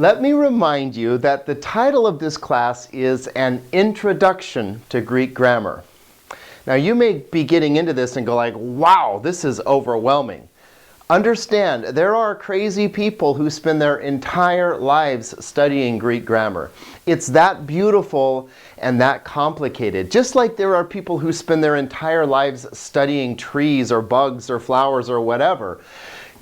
let me remind you that the title of this class is An Introduction to Greek Grammar. Now you may be getting into this and go like, wow, this is overwhelming. Understand, there are crazy people who spend their entire lives studying Greek grammar. It's that beautiful and that complicated. Just like there are people who spend their entire lives studying trees or bugs or flowers or whatever.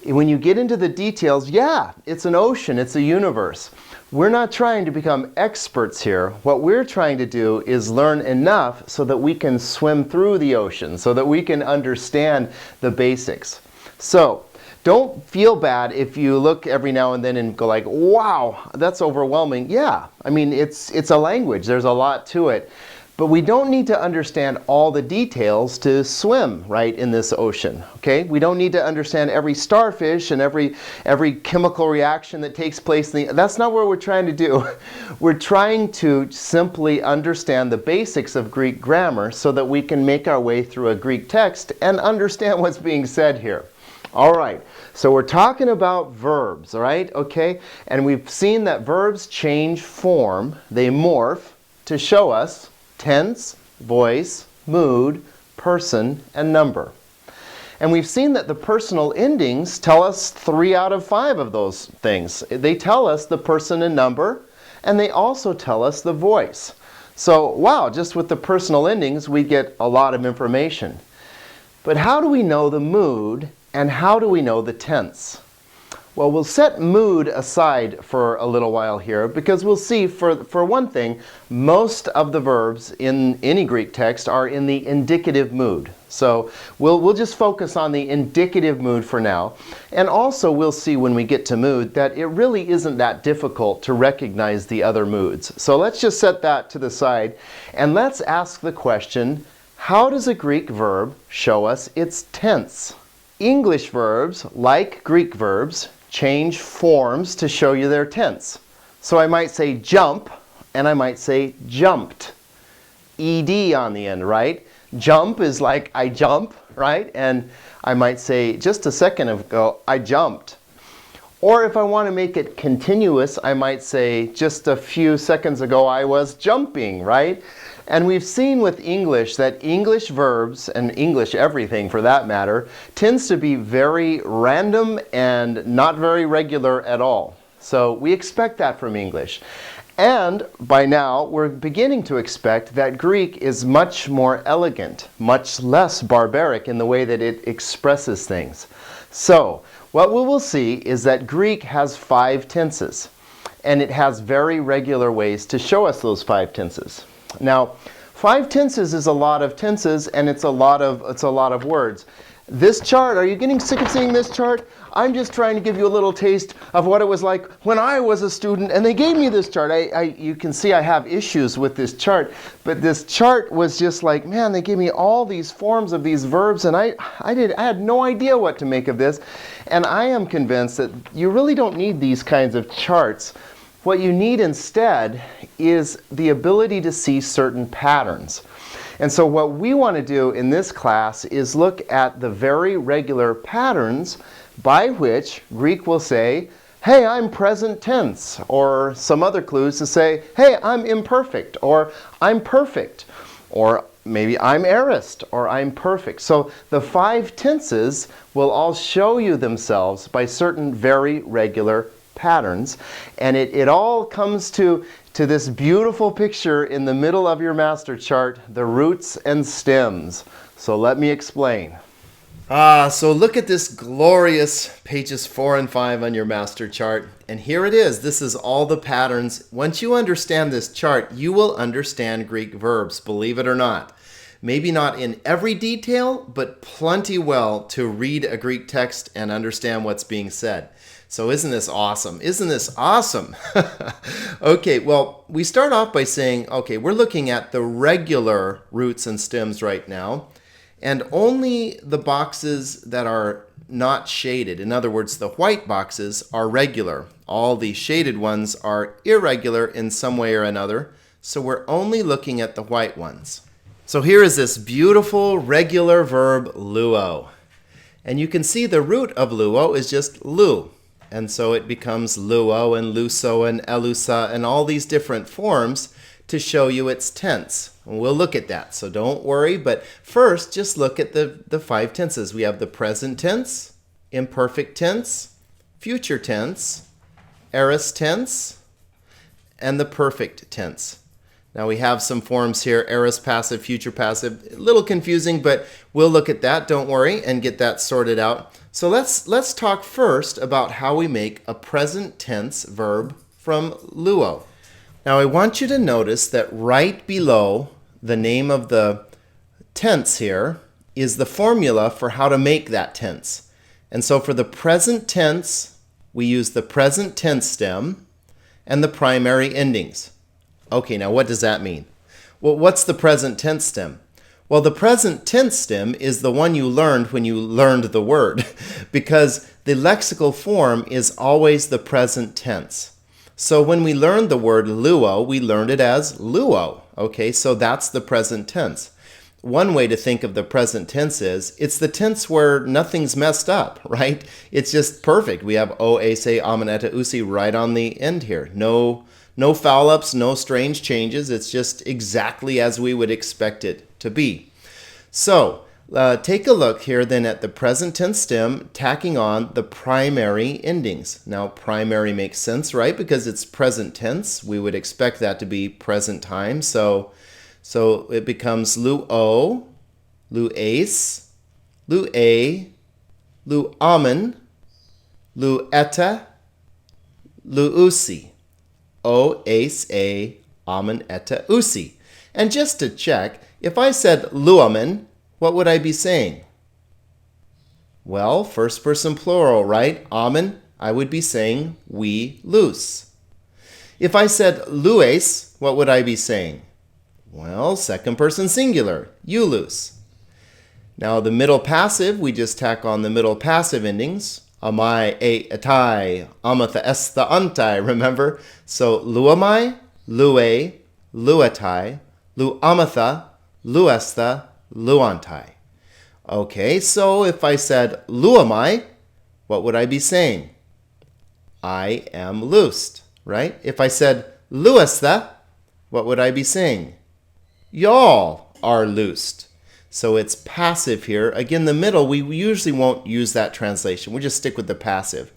When you get into the details, yeah, it's an ocean, it's a universe. We're not trying to become experts here. What we're trying to do is learn enough so that we can swim through the ocean, so that we can understand the basics. So, don't feel bad if you look every now and then and go like, wow, that's overwhelming. Yeah, I mean, it's a language. There's a lot to it. But we don't need to understand all the details to swim, right, in this ocean, okay? We don't need to understand every starfish and every chemical reaction that takes place. That's not what we're trying to do. We're trying to simply understand the basics of Greek grammar so that we can make our way through a Greek text and understand what's being said here. All right, so we're talking about verbs, all right, okay? And we've seen that verbs change form. They morph to show us tense, voice, mood, person, and number. And we've seen that the personal endings tell us 3 out of 5 of those things. They tell us the person and number, and they also tell us the voice. So, wow, just with the personal endings, we get a lot of information. But how do we know the mood, and how do we know the tense? Well, we'll set mood aside for a little while here because we'll see, for one thing, most of the verbs in any Greek text are in the indicative mood. So we'll just focus on the indicative mood for now. And also we'll see when we get to mood that it really isn't that difficult to recognize the other moods. So let's just set that to the side and let's ask the question, how does a Greek verb show us its tense? English verbs, like Greek verbs, change forms to show you their tense. So I might say jump, and I might say jumped. ED on the end, right? Jump is like I jump, right? And I might say just a second ago, I jumped. Or if I want to make it continuous, I might say just a few seconds ago, I was jumping, right? And we've seen with English that English verbs, and English everything for that matter, tends to be very random and not very regular at all. So we expect that from English. And by now, we're beginning to expect that Greek is much more elegant, much less barbaric in the way that it expresses things. So what we will see is that Greek has 5 tenses, and it has very regular ways to show us those 5 tenses. Now, 5 tenses is a lot of tenses, and it's a lot of words. This chart, are you getting sick of seeing this chart? I'm just trying to give you a little taste of what it was like when I was a student and they gave me this chart. You can see I have issues with this chart, but this chart was just like, man, they gave me all these forms of these verbs and I had no idea what to make of this. And I am convinced that you really don't need these kinds of charts. What you need instead is the ability to see certain patterns. And so what we want to do in this class is look at the very regular patterns by which Greek will say, hey, I'm present tense, or some other clues to say, hey, I'm imperfect, or I'm perfect, or maybe I'm aorist, or I'm perfect. So the 5 tenses will all show you themselves by certain very regular patterns, and it all comes to this beautiful picture in the middle of your master chart, the roots and stems. So let me explain. So look at this glorious pages 4 and 5 on your master chart, and here it is. This is all the patterns. Once you understand this chart, you will understand Greek verbs, believe it or not. Maybe not in every detail, but plenty well to read a Greek text and understand what's being said. So isn't this awesome? Isn't this awesome? Okay, well, we start off by saying, okay, we're looking at the regular roots and stems right now, and only the boxes that are not shaded, in other words, the white boxes, are regular. All the shaded ones are irregular in some way or another, so we're only looking at the white ones. So here is this beautiful regular verb, luo. And you can see the root of luo is just lu. And so it becomes luo and luso and elusa and all these different forms to show you its tense. And we'll look at that, so don't worry. But first, just look at the 5 tenses. We have the present tense, imperfect tense, future tense, aorist tense, and the perfect tense. Now we have some forms here, aorist passive, future passive. A little confusing, but we'll look at that, don't worry, and get that sorted out. So let's talk first about how we make a present tense verb from luo. Now I want you to notice that right below the name of the tense here is the formula for how to make that tense. And so for the present tense, we use the present tense stem and the primary endings. Okay, now what does that mean? Well, what's the present tense stem? Well, the present tense stem is the one you learned when you learned the word because the lexical form is always the present tense. So when we learned the word luo, we learned it as luo. Okay, so that's the present tense. One way to think of the present tense is it's the tense where nothing's messed up, right? It's just perfect. We have o, ase, amen, eta, usi right on the end here. No foul ups, no strange changes. It's just exactly as we would expect it to be. So take a look here then at the present tense stem tacking on the primary endings. Now primary makes sense, right? Because it's present tense. We would expect that to be present time. So it becomes luo, luase, lua, luamen, lueta, luusi. O, ace, a, amen, eta, usi. And just to check, if I said luamen, what would I be saying? Well, first person plural, right? Amen, I would be saying we loose. If I said lues, what would I be saying? Well, second person singular, you loose. Now the middle passive, we just tack on the middle passive endings. Amai, e, etai, amatha, estha, antai, remember? So, luamai, lue, luetai, luamatha, luestha, luantai. Okay, so if I said luamai, what would I be saying? I am loosed, right? If I said luestha, what would I be saying? Y'all are loosed. So it's passive here. Again, the middle, we usually won't use that translation. We'll just stick with the passive.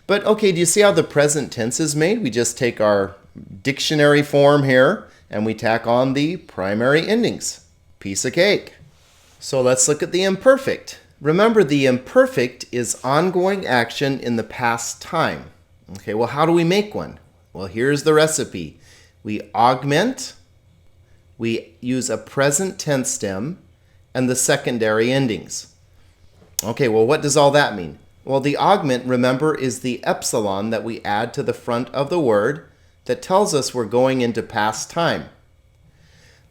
But okay, do you see how the present tense is made? We just take our dictionary form here and we tack on the primary endings. Piece of cake. So let's look at the imperfect. Remember, the imperfect is ongoing action in the past time. Okay, well, how do we make one? Well, here's the recipe. We augment, we use a present tense stem, and the secondary endings. Okay, well, what does all that mean? Well, the augment, remember, is the epsilon that we add to the front of the word that tells us we're going into past time.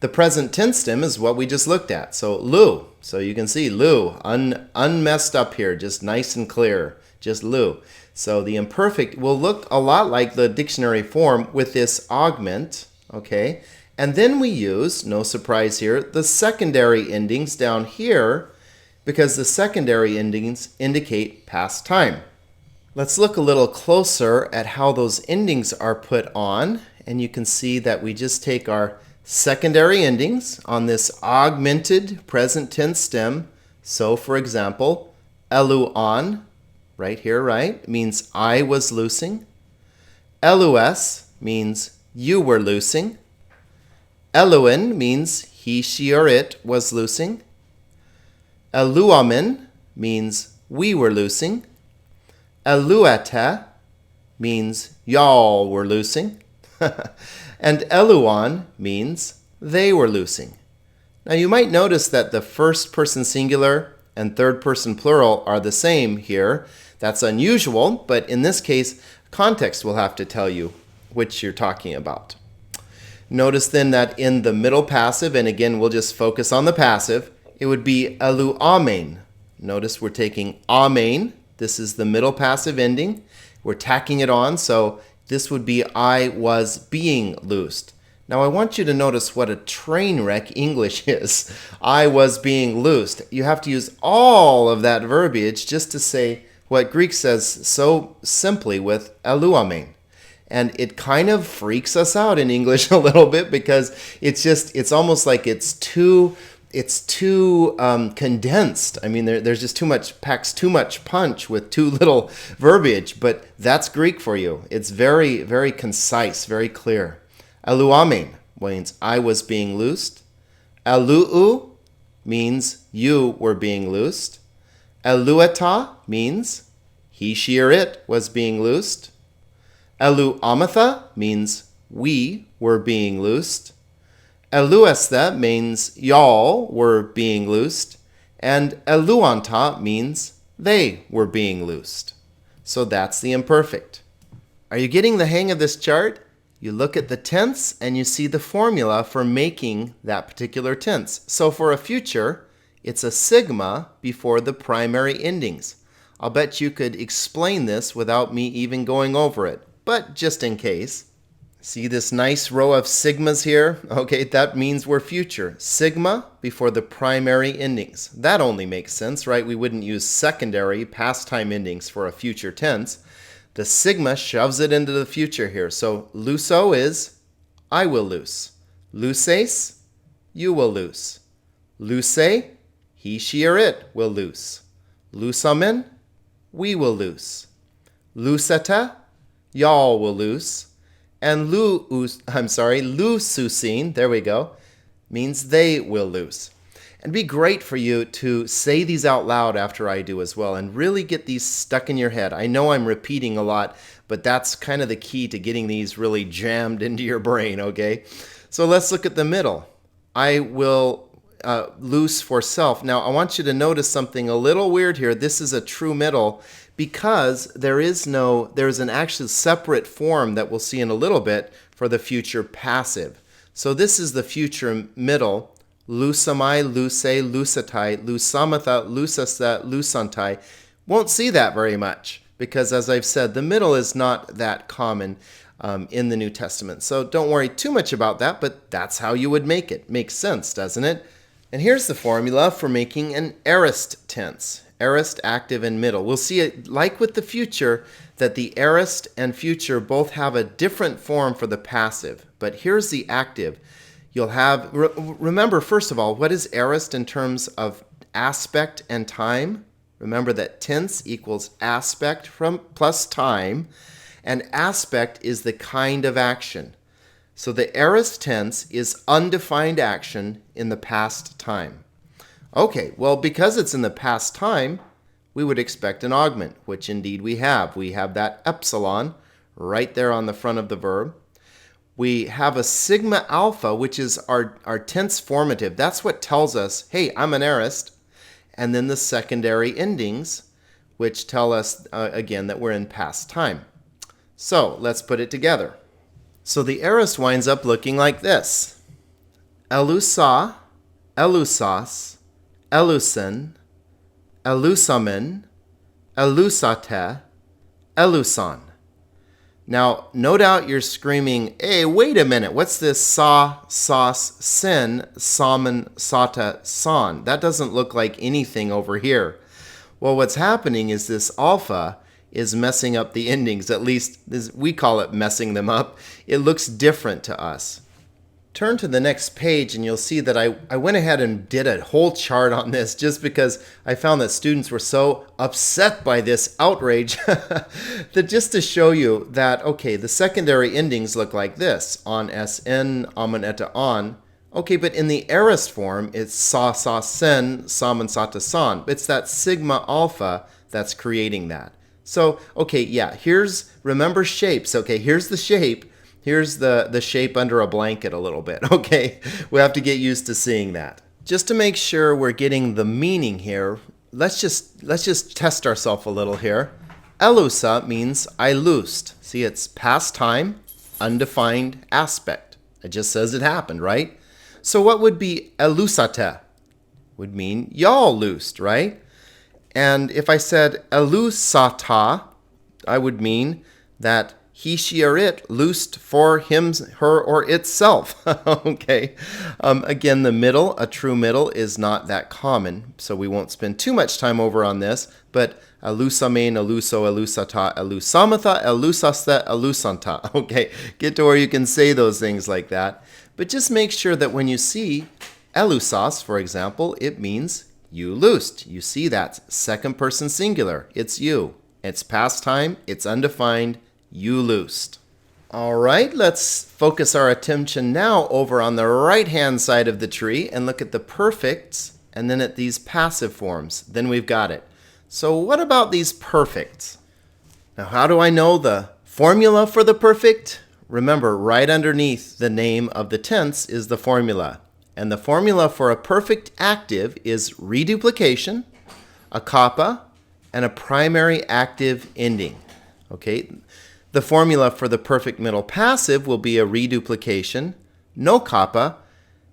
The present tense stem is what we just looked at. So, lu. So you can see lu, unmessed up here, just nice and clear, just lu. So the imperfect will look a lot like the dictionary form with this augment, okay? And then we use, no surprise here, the secondary endings down here because the secondary endings indicate past time. Let's look a little closer at how those endings are put on, and you can see that we just take our secondary endings on this augmented present tense stem. So for example, eluon, right here, right, means I was loosing. Elus means you were loosing. Eluin means he, she, or it was loosing. Eluamen means we were loosing. Elueta means y'all were loosing. And eluon means they were loosing. Now you might notice that the first person singular and third person plural are the same here. That's unusual, but in this case, context will have to tell you which you're talking about. Notice then that in the middle passive, and again we'll just focus on the passive, it would be eluamen. Notice we're taking amen. This is the middle passive ending. We're tacking it on, so this would be I was being loosed. Now I want you to notice what a train wreck English is. I was being loosed. You have to use all of that verbiage just to say what Greek says so simply with eluamen. And it kind of freaks us out in English a little bit because it's almost like it's too condensed. I mean, there's just packs too much punch with too little verbiage, but that's Greek for you. It's very, very concise, very clear. Eluamen means I was being loosed. Eluu means you were being loosed. Eluata means he, she, or it was being loosed. Eluamatha means we were being loosed. Eluesta means y'all were being loosed. And eluanta means they were being loosed. So that's the imperfect. Are you getting the hang of this chart? You look at the tense and you see the formula for making that particular tense. So for a future, it's a sigma before the primary endings. I'll bet you could explain this without me even going over it. But just in case, see this nice row of sigmas here? Okay, that means we're future. Sigma before the primary endings. That only makes sense, right? We wouldn't use secondary past time endings for a future tense. The sigma shoves it into the future here. So luso is I will loose. Luces, you will loose. Luce, he, she, or it will loose. Lusamen, we will loose. Luceta, y'all will loose. And lususin, there we go, means they will loose. And it'd be great for you to say these out loud after I do as well and really get these stuck in your head. I know I'm repeating a lot, but that's kind of the key to getting these really jammed into your brain, okay? So let's look at the middle. I will loose for self. Now, I want you to notice something a little weird here. This is a true middle because there is an actual separate form that we'll see in a little bit for the future passive. So this is the future middle. Lusamai, luse, lusatai, lusamatha, lusasta, lusantai. Won't see that very much because, as I've said, the middle is not that common in the New Testament. So don't worry too much about that, but that's how you would make it. Makes sense, doesn't it? And here's the formula for making an aorist tense. Aorist, active, and middle. We'll see it like with the future that the aorist and future both have a different form for the passive. But here's the active. You'll have, remember, first of all, what is aorist in terms of aspect and time? Remember that tense equals aspect plus time, and aspect is the kind of action. So the aorist tense is undefined action in the past time. Okay, well, because it's in the past time, we would expect an augment, which indeed we have. We have that epsilon right there on the front of the verb. We have a sigma alpha, which is our tense formative. That's what tells us, hey, I'm an aorist. And then the secondary endings, which tell us, again, that we're in past time. So let's put it together. So the aorist winds up looking like this. Elusa, elusas, elusin, elusamen, elusate, elusan. Now, no doubt you're screaming, hey, wait a minute, what's this sa, sas, sin, samen, sata, san? That doesn't look like anything over here. Well, what's happening is this alpha is messing up the endings. At least we call it messing them up. It looks different to us. Turn to the next page and you'll see that I went ahead and did a whole chart on this just because I found that students were so upset by this outrage that just to show you that, okay, the secondary endings look like this. On, sn, amen, eta, on. Okay, but in the aorist form, it's sa, sa, sen, samen, sata, san. It's that sigma alpha that's creating that. So, okay, yeah, remember shapes. Okay, here's the shape. Here's the shape under a blanket a little bit, okay? We have to get used to seeing that. Just to make sure we're getting the meaning here, let's just test ourselves a little here. Elusa means I loosed. See, it's past time, undefined aspect. It just says it happened, right? So what would be elusate? Would mean y'all loosed, right? And if I said elusata, I would mean that he, she, or it loosed for him, her, or itself. Okay. Again, the middle, a true middle, is not that common, so we won't spend too much time over on this, but elusamen, eluso, elusata, elusamatha, elusaste, elusanta. Okay, get to where you can say those things like that. But just make sure that when you see elusas, for example, it means you loosed. You see that second person singular. It's you. It's past time. It's undefined. You loosed. All right, let's focus our attention now over on the right-hand side of the tree and look at the perfects and then at these passive forms. Then we've got it. So what about these perfects? Now, how do I know the formula for the perfect? Remember, right underneath the name of the tense is the formula. And the formula for a perfect active is reduplication, a kappa, and a primary active ending. Okay, the formula for the perfect middle passive will be a reduplication, no kappa,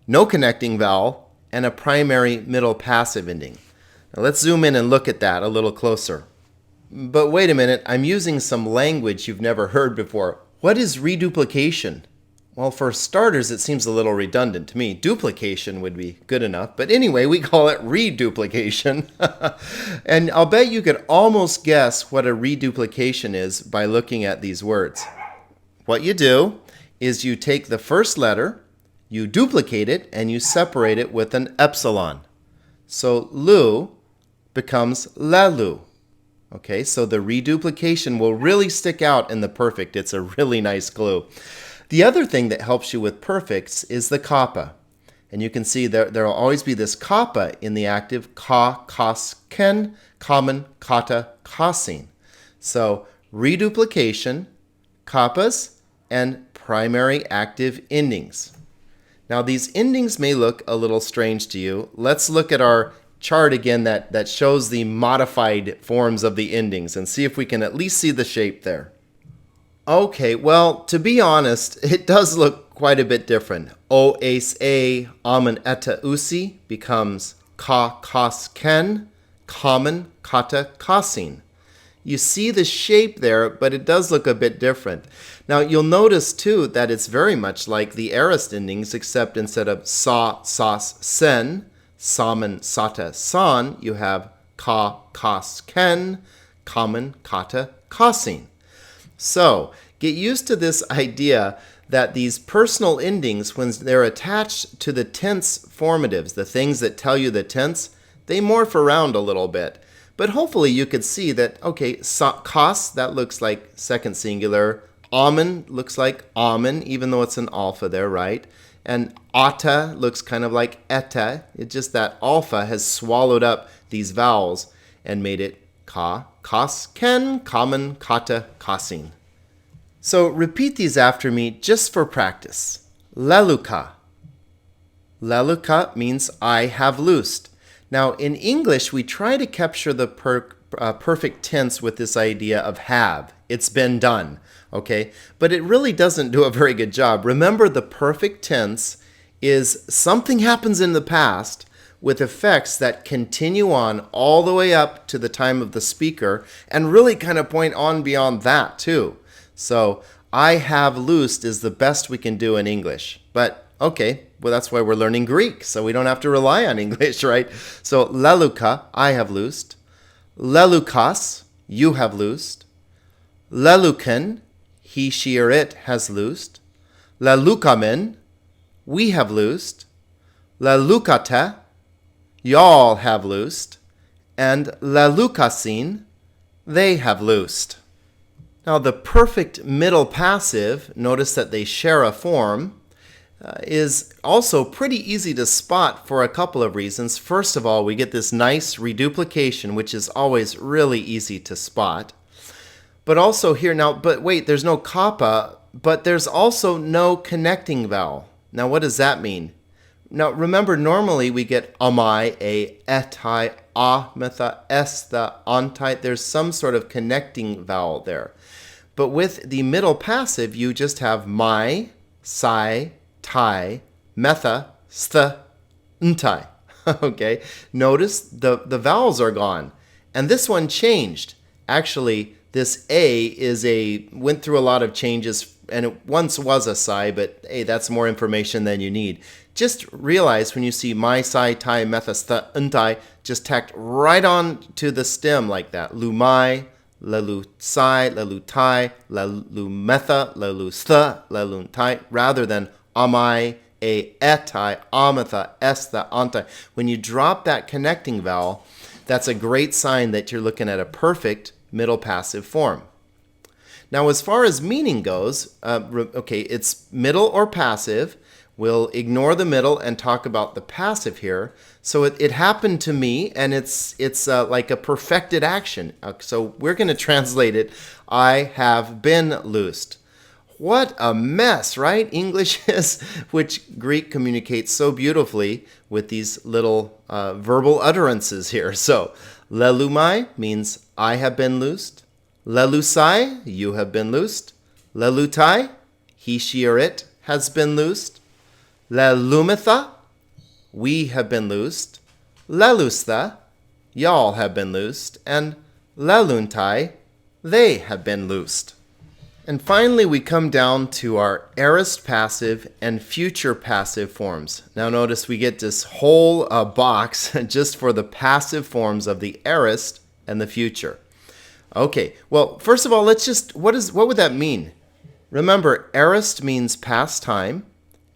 no connecting vowel, and a primary middle passive ending. Now let's zoom in and look at that a little closer. But wait a minute, I'm using some language you've never heard before. What is reduplication? Well, for starters, it seems a little redundant to me. Duplication would be good enough, but anyway, we call it reduplication. And I'll bet you could almost guess what a reduplication is by looking at these words. What you do is you take the first letter, you duplicate it, and you separate it with an epsilon. So lu becomes lelu. Okay, so the reduplication will really stick out in the perfect. It's a really nice clue. The other thing that helps you with perfects is the kappa. And you can see there will always be this kappa in the active ka, kas, ken, common, kata, kasin. So reduplication, kappas, and primary active endings. Now these endings may look a little strange to you. Let's look at our chart again that shows the modified forms of the endings and see if we can at least see the shape there. Okay, well, to be honest, it does look quite a bit different. O, ace, a, amen, eta, usi becomes ka, kas, ken, common, kata, kasin. You see the shape there, but it does look a bit different. Now, you'll notice, too, that it's very much like the aorist endings, except instead of sa, sas, sen, samen, sata, san, you have ka, kas, ken, common, kata, kasin. So, get used to this idea that these personal endings, when they're attached to the tense formatives, the things that tell you the tense, they morph around a little bit. But hopefully you could see that, okay, kas, that looks like second singular. Amen looks like amen, even though it's an alpha there, right? And ata looks kind of like eta. It's just that alpha has swallowed up these vowels and made it ka, kas, ken, common, kata, kasin. So repeat these after me just for practice. Leluka. Leluka means I have loosed. Now in English, we try to capture the perfect tense with this idea of have. It's been done, okay? But it really doesn't do a very good job. Remember, the perfect tense is something happens in the past with effects that continue on all the way up to the time of the speaker and really kind of point on beyond that too. So I have loosed is the best we can do in English. But okay, well that's why we're learning Greek, so we don't have to rely on English, right? So leluka, I have loosed. Lelukas, you have loosed. Leluken, he, she, or it has loosed. Lelukamen, we have loosed. Lelukate, y'all have loosed. And lelukasin, they have loosed. Now the perfect middle passive, notice that they share a form, is also pretty easy to spot for a couple of reasons. First of all, we get this nice reduplication, which is always really easy to spot. But also here now, but wait, there's no kappa, but there's also no connecting vowel. Now what does that mean? Now remember, normally we get amai, a, etai, a, metha, esta, antai. There's some sort of connecting vowel there. But with the middle passive, you just have my, sai, tai, metha, sta, ntai. Okay, notice the vowels are gone. And this one changed. Actually, This A went through a lot of changes, and it once was a psi, but hey, that's more information than you need. Just realize when you see my, psi, tai, metha, sta, untai, just tacked right on to the stem like that. Lu mai, la lu psi, la lu tai, la lu metha, la lu sta, la lu tai, rather than amai, a etai, amatha, esta, antai. When you drop that connecting vowel, that's a great sign that you're looking at a perfect middle passive form. Now, as far as meaning goes, okay, it's middle or passive. We'll ignore the middle and talk about the passive here. So it happened to me, and it's like a perfected action. So we're going to translate it, I have been loosed. What a mess, right? English is, which Greek communicates so beautifully with these little verbal utterances here. So, lelumai means I have been loosed. Lelusai, you have been loosed. Lelutai, he, she, or it has been loosed. Lelumitha, we have been loosed. Lelustha, y'all have been loosed. And leluntai, they have been loosed. And finally, we come down to our aorist passive and future passive forms. Now notice we get this whole box just for the passive forms of the aorist and the future. Okay, well, first of all, let's just, what would that mean? Remember, aorist means past time,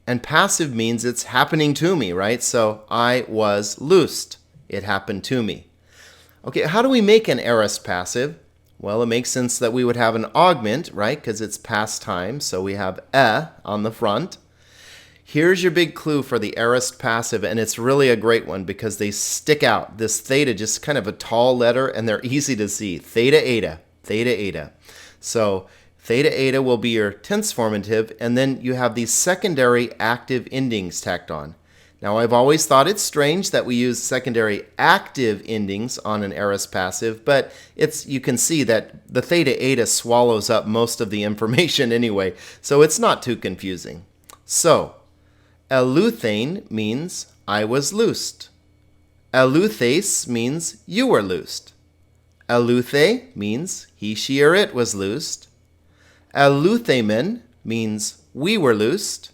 and passive means it's happening to me, right? So I was loosed. It happened to me. Okay, how do we make an aorist passive? Well, it makes sense that we would have an augment, right? Because it's past time, so we have on the front. Here's your big clue for the aorist passive, and it's really a great one because they stick out. This theta, just kind of a tall letter, and they're easy to see. Theta, eta, theta, eta. So theta, eta will be your tense formative, and then you have these secondary active endings tacked on. Now, I've always thought it's strange that we use secondary active endings on an aorist passive, but you can see that the theta, eta swallows up most of the information anyway, so it's not too confusing. So, eleuthein means I was loosed. Eleuthes means you were loosed. Eleuthe means he, she, or it was loosed. Eleuthemen means we were loosed.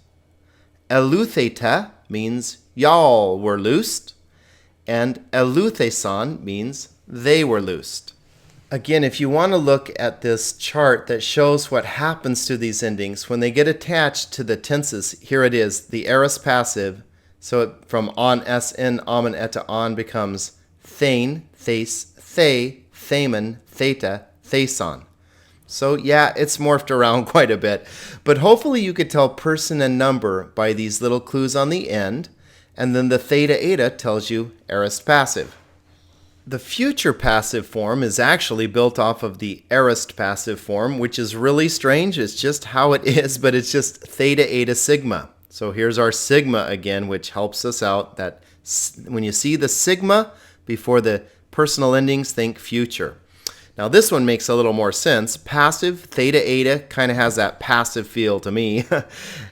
Eleutheta means y'all were loosed. And eleutheson means they were loosed. Again, if you want to look at this chart that shows what happens to these endings when they get attached to the tenses, here it is, the aorist passive. So from on, sn, amen, eta, on becomes thein, thes, the, themen, theta, theson. So yeah, it's morphed around quite a bit. But hopefully you could tell person and number by these little clues on the end. And then the theta, eta tells you aorist passive. The future passive form is actually built off of the aorist passive form, which is really strange. It's just how it is, but it's just theta, eta, sigma. So here's our sigma again, which helps us out that when you see the sigma before the personal endings, think future. Now this one makes a little more sense. Passive, theta, eta, kind of has that passive feel to me.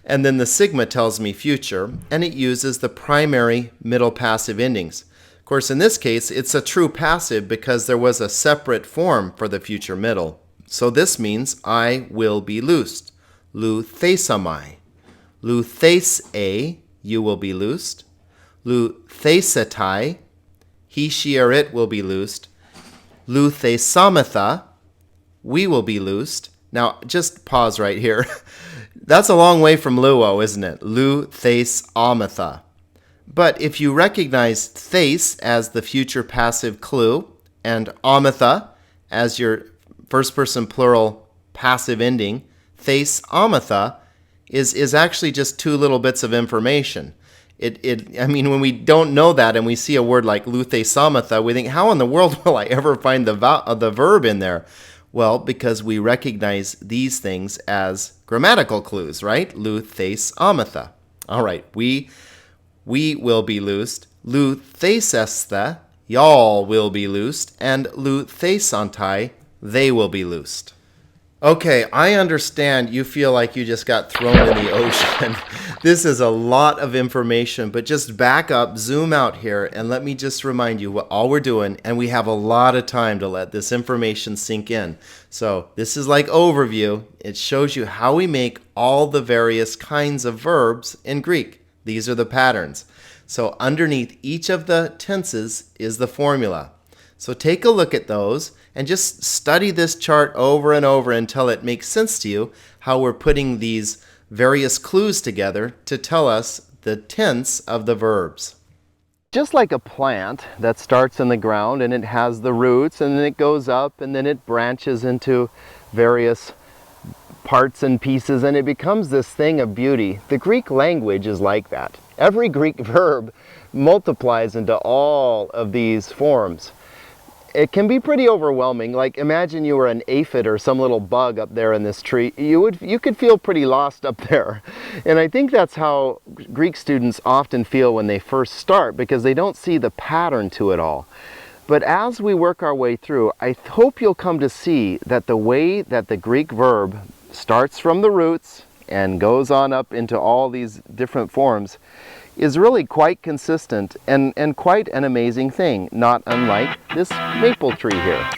And then the sigma tells me future, and it uses the primary middle passive endings. Of course, in this case, it's a true passive because there was a separate form for the future middle. So this means I will be loosed. Lu thesamai. Lu these, you will be loosed. Lu thesetai, he, she, or it will be loosed. Lu thesamatha, we will be loosed. Now, just pause right here. That's a long way from luo, isn't it? Lu thesamatha. But if you recognize thes as the future passive clue and amatha as your first person plural passive ending, thes amatha is actually just two little bits of information. I mean, when we don't know that and we see a word like luthe samatha, we think, how in the world will I ever find the verb in there? Well, because we recognize these things as grammatical clues, right? Luthes amatha. All right, we will be loosed. Luthesestha, y'all will be loosed. And luthesantai, they will be loosed. Okay, I understand you feel like you just got thrown in the ocean. This is a lot of information, but just back up, zoom out here, and let me just remind you what all we're doing, and we have a lot of time to let this information sink in. So this is like overview. It shows you how we make all the various kinds of verbs in Greek. These are the patterns. So underneath each of the tenses is the formula. So take a look at those and just study this chart over and over until it makes sense to you how we're putting these various clues together to tell us the tense of the verbs. Just like a plant that starts in the ground and it has the roots and then it goes up and then it branches into various parts and pieces and it becomes this thing of beauty. The Greek language is like that. Every Greek verb multiplies into all of these forms. It can be pretty overwhelming. Like imagine you were an aphid or some little bug up there in this tree. You could feel pretty lost up there. And I think that's how Greek students often feel when they first start because they don't see the pattern to it all. But as we work our way through, I hope you'll come to see that the way that the Greek verb starts from the roots and goes on up into all these different forms is really quite consistent and quite an amazing thing, not unlike this maple tree here.